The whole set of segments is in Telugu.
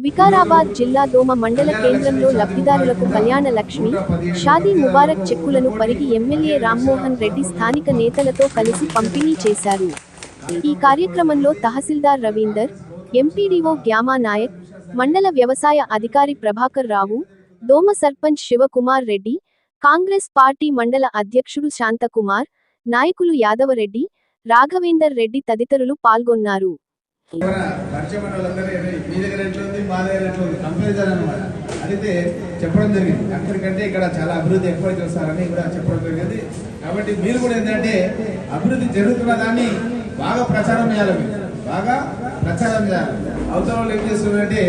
వికారాబాద్ జిల్లా దోమ మండల కేంద్రంలో లబ్ధిదారులకు కళ్యాణ లక్ష్మి, షాదీ ముబారక్ చెక్కులను పరిగి ఎమ్మెల్యే రామ్మోహన్ రెడ్డి స్థానిక నేతలతో కలిసి పంపిణీ చేశారు. ఈ కార్యక్రమంలో తహసీల్దార్ రవీందర్, ఎంపీడీఓ గ్యామా నాయక్, మండల వ్యవసాయ అధికారి ప్రభాకర్ రావు, దోమ సర్పంచ్ శివకుమార్ రెడ్డి, కాంగ్రెస్ పార్టీ మండల అధ్యక్షుడు శాంతకుమార్, నాయకులు యాదవరెడ్డి, రాఘవేందర్ రెడ్డి తదితరులు పాల్గొన్నారు. అయితే చెప్పడం జరిగింది. అక్కడికంటే ఇక్కడ చాలా అభివృద్ధి ఎక్కువ చేస్తారని కూడా చెప్పడం జరిగింది. కాబట్టి మీరు కూడా ఏంటంటే అభివృద్ధి జరుగుతున్న దాన్ని బాగా ప్రచారం చేయాలి, బాగా ప్రచారం చేయాలి. అవతల వాళ్ళు ఏం చేస్తున్నారంటే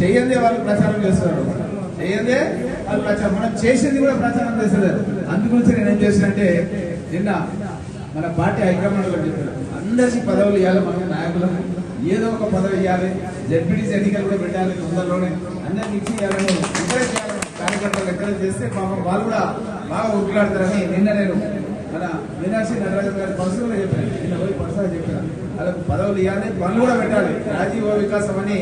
చెయ్యందే వాళ్ళు ప్రచారం చేస్తున్నారు, చెయ్యందే వాళ్ళు ప్రచారం, మనం చేసింది కూడా ప్రచారం చేస్తున్నారు. అందుగురించి నేను ఏం చేసినంటే నిన్న మన పార్టీ హైకమాండ్లో చెప్పారు, అందరికీ పదవులు ఇవ్వాలి, మన నాయకులకు ఏదో ఒక పదవి ఇవ్వాలి, జడ్పీటీసీ ఎన్నికలు కూడా పెట్టాలి, తొందరలోనే అందరికి ఇచ్చి ఇవ్వాలని ఎంకరేజ్ చేయాలి. కార్యకర్తలు ఎంకరేజ్ చేస్తే పాపం వాళ్ళు కూడా బాగా ఉట్లాడతారని నిన్న నేను మన మీనాక్షి నటరాజన్ గారి పర్సనల్గా చెప్పాను, నిన్న పోయి పర్సనల్గా చెప్పాను. వాళ్ళకు పదవులు ఇవ్వాలి, పనులు కూడా పెట్టాలి. రాజీవ వికాసం అని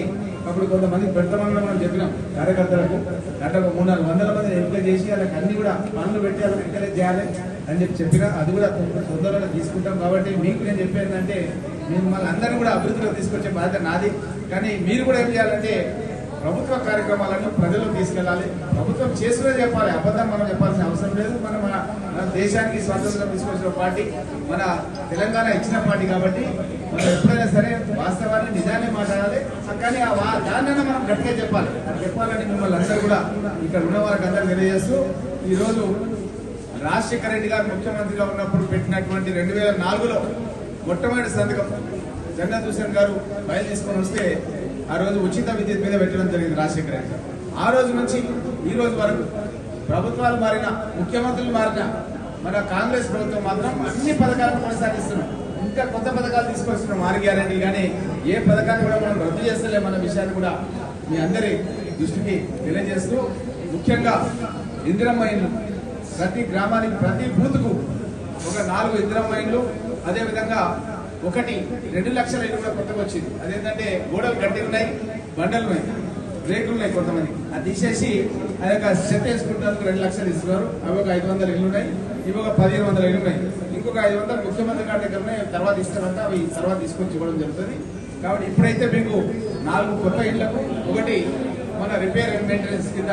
అప్పుడు కొంతమంది పెడతామని మనం చెప్పినాం కార్యకర్తలకు. అంటే 300-400 మందిని ఎంపిక చేసి వాళ్ళకి అన్ని కూడా పనులు పెట్టి వాళ్ళకి ఎంకరేజ్ చేయాలి అని చెప్పినా అది కూడా తొందరగా తీసుకుంటాం. కాబట్టి మీకు నేను చెప్పేందంటే మిమ్మల్ని అందరినీ కూడా అభివృద్ధిలో తీసుకొచ్చే బాధ్యత నాది. కానీ మీరు కూడా ఏం చేయాలంటే ప్రభుత్వ కార్యక్రమాలను ప్రజలకు తీసుకెళ్ళాలి. ప్రభుత్వం చేసినా చెప్పాలి, అబద్ధం మనం చెప్పాల్సిన అవసరం లేదు. మన దేశానికి స్వాతంత్రం తీసుకొచ్చిన పార్టీ, మన తెలంగాణ ఇచ్చిన పార్టీ. కాబట్టి మనం ఎప్పుడైనా సరే వాస్తవాన్ని నిజాన్ని మాట్లాడాలి. కానీ దాన్నైనా మనం గట్టిగా చెప్పాలి. చెప్పాలని మిమ్మల్ని అందరూ కూడా ఇక్కడ ఉన్న వాళ్ళకి అందరూ తెలియజేస్తూ, ఈరోజు రాజశేఖర రెడ్డి గారు ముఖ్యమంత్రిగా ఉన్నప్పుడు పెట్టినటువంటి 2004లో మొట్టమొదటి సంతకం జగన్ హుసేన్ గారు బయలు తీసుకొని వస్తే ఆ రోజు ఉచిత విద్యుత్ మీద పెట్టడం జరిగింది రాజశేఖర రెడ్డి గారు. ఆ రోజు నుంచి ఈ రోజు వరకు ప్రభుత్వాలు మారిన, ముఖ్యమంత్రులు మారిన, మన కాంగ్రెస్ ప్రభుత్వం మాత్రం అన్ని పథకాలను కొనసాగిస్తున్నాం. ఇంకా కొత్త పథకాలు తీసుకొస్తున్నాం. 6 గ్యారెంటీ కానీ ఏ పథకాన్ని కూడా మనం రద్దు చేస్తలేమన్న విషయాన్ని కూడా మీ అందరి దృష్టికి తెలియజేస్తూ, ముఖ్యంగా ఇందిరమ్మ ఇండ్లు ప్రతి గ్రామానికి, ప్రతి బూత్కు ఒక 4 ఇందిరమ్మ ఇండ్లు, అదేవిధంగా 2 లక్షల ఇల్లు కూడా కొత్తగా వచ్చింది. అదేంటంటే గోడలు గట్టి ఉన్నాయి, బండలు ఉన్నాయి, రేకులు ఉన్నాయి. కొంతమంది అది తీసేసి ఆ యొక్క చెత్త వేసుకుంటానికి 2 లక్షలు ఇస్తున్నారు. అవి ఒక 500 ఇల్లు ఉన్నాయి, ఇవి ఒక 1500 ఇల్లు ఉన్నాయి. ఇంకొక 500 ముఖ్యమంత్రి గారి దగ్గర ఉన్నాయి, తర్వాత ఇస్తారంటే అవి తర్వాత తీసుకొచ్చి ఇవ్వడం జరుగుతుంది. కాబట్టి ఇప్పుడైతే మీకు 4 కొత్త ఇళ్లకు, ఒకటి మన రిపేర్ అండ్ మెయింటెనెన్స్ కింద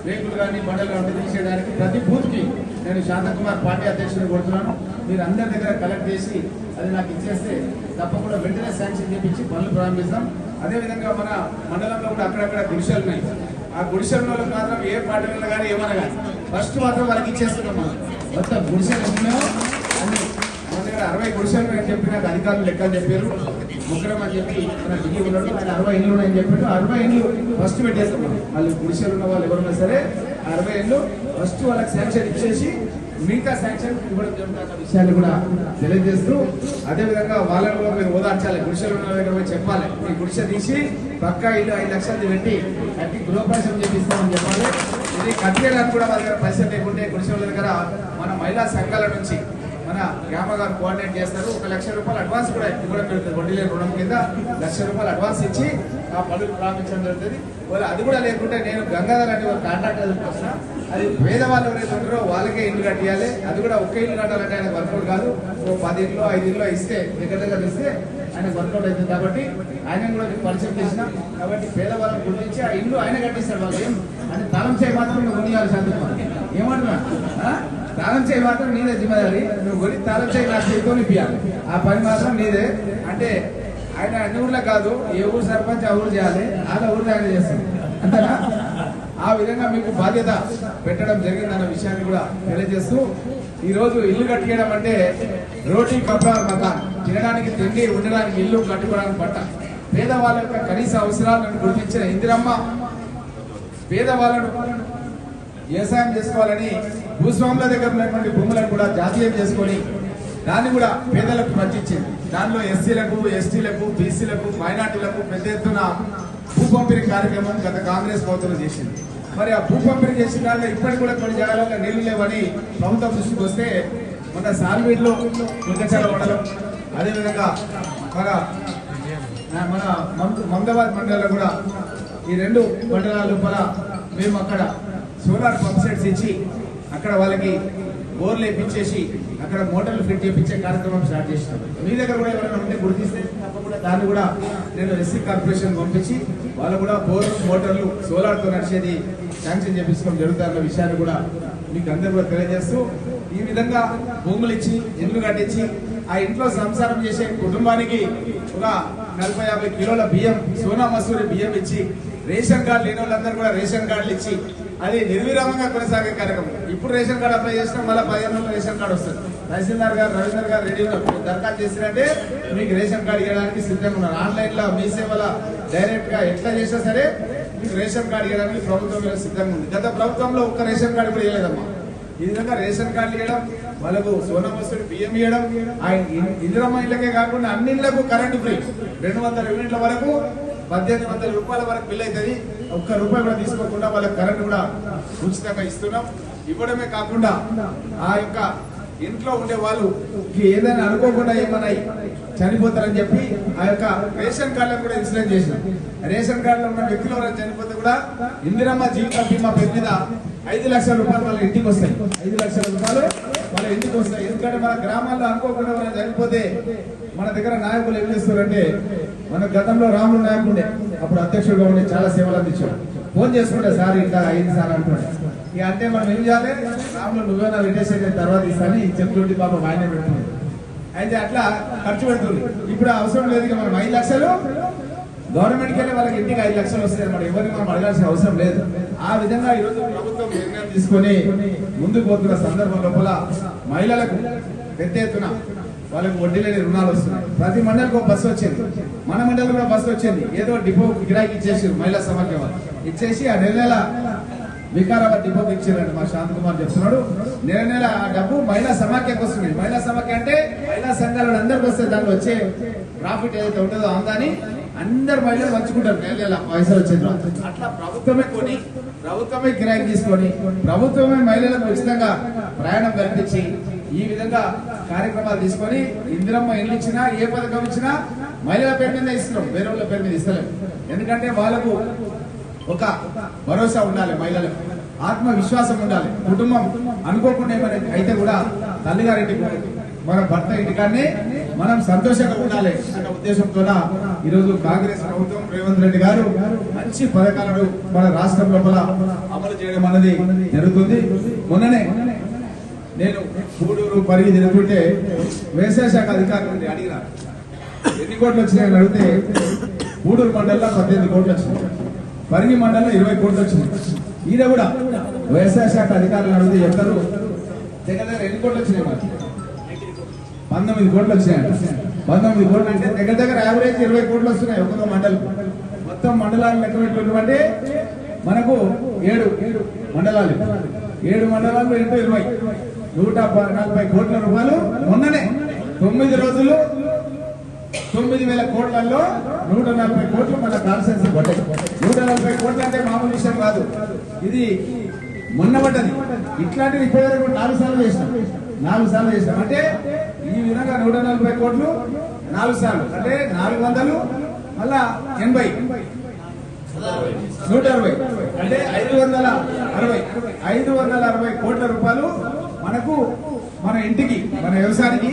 రేకులు కానీ బండలు కానీ తీసేయడానికి ప్రతి బూత్కి నేను శాంతకుమార్ పార్టీ అధ్యక్షుడిని కొడుతున్నాను. మీరు అందరి దగ్గర కలెక్ట్ చేసి అది నాకు ఇచ్చేస్తే తప్పకుండా వెంటనే శాంక్షన్ చేపించి పనులు ప్రారంభిస్తాం. అదేవిధంగా మన మండలంలో కూడా అక్కడక్కడ గుడిసెలు ఉన్నాయి. ఆ గుడిసెల్లో మాత్రం ఏ పార్టీలో కానీ ఏమన్నా కానీ ఫస్ట్ మాత్రం వాళ్ళకి ఇచ్చేస్తున్నాం. మనం మొత్తం గుడిసెలు ఉన్నాయో అన్ని మన దగ్గర 60 గుడిసెలు అని చెప్పి నాకు అధికారులు లెక్కలు చెప్పారు. ముగ్గురం అని చెప్పి మన ఢిల్లీ ఉన్నాడు, ఆయన 60 ఇళ్ళు ఉన్నాయని చెప్పాడు. 60 ఇళ్ళు ఫస్ట్ పెట్టేస్తున్నాం. వాళ్ళు గుడిసెలు ఉన్న వాళ్ళు ఎవరున్నా సరే 60 ఇళ్ళు ఫస్ట్ వాళ్ళకి శాంక్షన్ ఇచ్చేసి మిగతా శాంక్షన్ ఇవ్వడం జరుగుతున్న విషయాన్ని కూడా తెలియజేస్తూ, అదేవిధంగా వాళ్ళని కూడా మీరు ఓదార్చాలి. గుడిసెలు ఉన్న దగ్గర పోయి చెప్పాలి, ఈ గుడిసె తీసి పక్కా ఇల్లు 5 లక్షలు పెట్టి కట్టి గృహప్రవేశం చేపిస్తామని చెప్పాలి. ఇది కట్టేయడానికి కూడా వాళ్ళ దగ్గర పైసలు లేకుంటే గుడిసెల దగ్గర మన మహిళా సంఘాల నుంచి మన గ్రామ గారు కోఆర్డినేట్ చేస్తారు. 1 లక్ష రూపాయలు అడ్వాన్స్ కూడా ఇవ్వడం జరుగుతుంది. వడ్డీ లేని రుణం కింద 1 లక్ష రూపాయలు అడ్వాన్స్ ఇచ్చి ఆ పనులు ప్రారంభించడం జరుగుతుంది. వాళ్ళు అది కూడా లేకుంటే నేను గంగాధర్ అంటే ఒక కాంట్రాక్టర్ వస్తున్నా, అది పేదవాళ్ళు ఎవరైతే ఉంటారో వాళ్ళకే ఇల్లు కట్టియాలి. అది కూడా ఒక్క ఇల్లు కట్టాలంటే ఆయన వర్కౌట్ కాదు. 10 ఇళ్ళు 5 ఇళ్ళు ఇస్తే దగ్గర ఇస్తే ఆయన వర్కౌట్ అవుతుంది. కాబట్టి ఆయన కూడా పరిచయం చేసిన, కాబట్టి పేదవాళ్ళని గుర్తించి ఆ ఇల్లు ఆయన కట్టిస్తాడు. వాళ్ళు ఏం అంటే తాళం చేయి మాత్రం నువ్వు కొనియాలి. శాంతకుమార్ ఏమంటున్నా, తాళం చేయి మాత్రం నీదే జిమ్మదారి, నువ్వు కొని తాళం చేయి నాకు చేతితో ఇప్పియాలి. ఆ పని మాత్రం నీదే. అంటే ఆయన అన్ని ఊర్లో కాదు, ఏ ఊరు సర్పంచ్ ఆ ఊరు చేయాలి, ఆ ఊరిలో ఆయన చేస్తాడు అంతేనా. ఆ విధంగా మీకు బాధ్యత పెట్టడం జరిగిందన్న విషయాన్ని కూడా తెలియజేస్తూ, ఈరోజు ఇల్లు కట్టియడం అంటే రోటీ కపడా మకాన్, తినడానికి తిండి, ఉండడానికి ఇల్లు, కట్టుకోవడానికి బట్ట, పేదవాళ్ళ యొక్క కనీస అవసరాలను గుర్తించిన ఇందిరమ్మ పేదవాళ్ళను వ్యవసాయం చేసుకోవాలని భూస్వాముల దగ్గర ఉన్నటువంటి భూములను కూడా జాతీయం చేసుకొని దాన్ని కూడా పేదలకు పంచించింది. దానిలో ఎస్సీలకు, ఎస్టీలకు, బీసీలకు, మైనార్టీలకు పెద్ద ఎత్తున భూ పంపిణీ కార్యక్రమం గత కాంగ్రెస్ ప్రభుత్వం చేసింది. మరి ఆ భూ పంపిణీ చేసిన దానిలో ఇప్పటికి కూడా కొన్ని జాగాలలో నీళ్లు లేవని ప్రభుత్వం దృష్టికి వస్తే మన సాల్వీడ్లో దుర్గచాల మండలం, అదేవిధంగా మన మందాబాద్ మండలంలో కూడా ఈ 2 మండలాల లోపల మేము అక్కడ సోలార్ పంప్ సెట్స్ ఇచ్చి అక్కడ వాళ్ళకి బోర్లు వేయించేసి అక్కడ మోటార్లు ఫిట్ చేయించే కార్యక్రమం స్టార్ట్ చేసినాం. మీ దగ్గర కూడా ఎవరైనా ఉంటే గుర్తిస్తే తప్పకుండా దాన్ని కూడా నేను ఎస్సీ కార్పొరేషన్ పంపించి వాళ్ళు కూడా బోర్ మోటార్లు సోలార్తో నడిచేది శాంక్షన్ చేపించడం జరుగుతున్న విషయాన్ని కూడా మీకు అందరూ కూడా తెలియజేస్తూ ఈ విధంగా భూములు ఇచ్చి ఇల్లు కట్టించి ఆ ఇంట్లో సంసారం చేసే కుటుంబానికి ఒక 40-50 కిలోల బియ్యం సోనా మసూరి బియ్యం ఇచ్చి రేషన్ కార్డు లేని వాళ్ళందరూ కూడా రేషన్ కార్డులు ఇచ్చి అది నిర్విరామంగా కొనసాగే కార్యక్రమం. ఇప్పుడు రేషన్ కార్డు అప్లై చేసినా మళ్ళీ 15 రోజుల్లో రేషన్ కార్డు వస్తుంది. తహసీల్దార్ గారు రవీందర్ గారు రెడీ దరఖాస్తు చేసినట్టే మీకు రేషన్ కార్డు ఇవ్వడానికి సిద్ధంగా ఉన్నారు. ఆన్లైన్ లో మీ సేవల డైరెక్ట్ గా ఎట్లా చేసినా సరే మీకు రేషన్ కార్డు ఇవ్వడానికి ప్రభుత్వం సిద్ధంగా ఉంది. గత ప్రభుత్వంలో ఒక్క రేషన్ కార్డు కూడా ఇవ్వలేదమ్మా. ఈ విధంగా రేషన్ కార్డు ఇవ్వడం, వాళ్ళకు సోనా మసూరి బియ్యం ఇవ్వడం, ఆ ఇందిరమ్మ ఇళ్ళకే కాకుండా అన్ని ఇళ్లకు కరెంటు ఫ్రీ 200 యూనిట్ల వరకు 1800 రూపాయల వరకు బిల్ అవుతుంది. ఒక్క రూపాయి కూడా తీసుకోకుండా వాళ్ళకి కరెంట్ కూడా ఉచితంగా ఇస్తున్నాం. ఇవ్వడమే కాకుండా ఆ యొక్క ఇంట్లో ఉండే వాళ్ళు ఏదైనా అనుకోకుండా ఏమన్నా చనిపోతారని చెప్పి ఆ యొక్క రేషన్ కార్డులను కూడా ఇన్సూరెన్స్ చేసినాం. రేషన్ కార్డులో ఉన్న వ్యక్తులు ఎవరైనా చనిపోతే కూడా ఇందిరమ్మ జీవిత బీమా పేరు మీద 5 లక్షల రూపాయలు వాళ్ళ ఇంటికి వస్తాయి. 5 లక్షల రూపాయలు వాళ్ళ ఇంటికి వస్తాయి. ఎందుకంటే మన గ్రామాల్లో అనుకోకుండా ఎవరైనా చనిపోతే మన దగ్గర నాయకులు ఏం చేస్తారంటే, మన గతంలో రాముడు నాయకుడు ఉండే, అప్పుడు అధ్యక్షుడుగా ఉండే, చాలా సేవలు అందించాడు. ఫోన్ చేసుకుంటే సార్ ఇట్లా అయింది సార్ అంటున్నాడు. ఇక అంటే మనం ఏం చేయాలి, రాములు నువ్వేనా పెట్టేసే తర్వాత ఇస్తాను చెప్తుంటే పాపం ఆయన పెడుతుంది. అయితే అట్లా ఖర్చు పెడుతుంది. ఇప్పుడు అవసరం లేదు. ఇక మనం 5 లక్షలు గవర్నమెంట్కి వెళ్ళి వాళ్ళకి ఇంటికి 5 లక్షలు వస్తాయి. మనం ఎవరిని మనం అడగాల్సిన అవసరం లేదు. ఆ విధంగా ఈరోజు ప్రభుత్వం నిర్ణయం తీసుకొని ముందుకు పోతున్న సందర్భం లోపల మహిళలకు పెద్ద ఎత్తున వాళ్ళకు వడ్డీ లేని రుణాలు వస్తున్నాయి. ప్రతి మండలికి ఒక బస్సు వచ్చింది. మన మండలి కూడా బస్సు వచ్చింది. ఏదో డిపో గిరాకీ ఇచ్చేసి మహిళా సమాఖ్య ఇచ్చేసి ఆ నెల వికారాబాద్ డిపోకి ఇచ్చారండి. మా శాంత్ కుమార్ చెప్తున్నాడు. నెల ఆ డబ్బు మహిళా సమాఖ్యకు వస్తుంది. మహిళా సమాఖ్య అంటే మహిళా సంఘాలు అందరికి వస్తుంది. దాంట్లో వచ్చే ప్రాఫిట్ ఏదైతే ఉంటుందో అందాని అందరు మహిళలు పంచుకుంటారు. నెల పైసలు వచ్చింది. అట్లా ప్రభుత్వమే కొని, ప్రభుత్వమే కిరాయి తీసుకొని, ప్రభుత్వమే మహిళలకు ఉచితంగా ప్రయాణం కల్పించి ఈ విధంగా కార్యక్రమాలు తీసుకొని ఇందిరమ్మ ఇల్లు ఇచ్చినా ఏ పథకం ఇచ్చినా మహిళల పేరు మీద ఇస్తున్నాం, వేరే వాళ్ళ పేరు మీద ఇస్తలేం. ఎందుకంటే వాళ్ళకు ఒక భరోసా ఉండాలి, మహిళలకు ఆత్మవిశ్వాసం ఉండాలి. కుటుంబం అనుకోకుండా ఏమైనా అయితే కూడా తల్లిగారింటికి మన భర్త ఇంటికాన్నే మనం సంతోషంగా ఉండాలి అన్న ఉద్దేశంతో ఈరోజు కాంగ్రెస్ ప్రభుత్వం రేవంత్ రెడ్డి గారు మంచి పథకాలను మన రాష్ట్రం లోపల అమలు చేయడం అనేది జరుగుతుంది. మొన్ననే నేను గూడూరు పరిగి తిరుగుతుంటే వ్యవసాయ శాఖ అధికారులు అడిగిన ఎన్ని కోట్లు వచ్చినాయని అడిగితే గూడూరు మండలంలో 18 కోట్లు వచ్చినాయి, పరిగి మండలంలో 20 కోట్లు వచ్చినాయి. ఈయన కూడా వ్యవసాయ శాఖ అధికారులు అడిగితే చెప్తారు దగ్గర ఎన్ని కోట్లు వచ్చినాయి, 19 కోట్లు వచ్చినాయంట. 19 కోట్లు అంటే దగ్గర యావరేజ్ 20 కోట్లు వస్తున్నాయి ఒక్కొక్క మండలం. మొత్తం మండలాలు లెక్క పెట్టుకుంటే మనకు 7 మండలాలు, 7 మండలాల్లో ఎంతో 140 కోట్ల రూపాయలు. మొన్ననే 9 రోజులు 9,000 కోట్లలో 140 కోట్లు మన కాన్స్టిట్యూన్సీ పడ్డాయి. 140 కోట్లు అంటే మామూలు విషయం కాదు. ఇది మొన్న పడ్డది. ఇట్లాంటిది ఇప్పటివరకు 4 సార్లు చేసినాం. 4 సార్లు చేసినాం అంటే ఈ విధంగా 140 కోట్లు 4 సార్లు అంటే 400 మళ్ళా 80 160 అంటే 560 కోట్ల రూపాయలు మనకు మన ఇంటికి మన వ్యవసాయానికి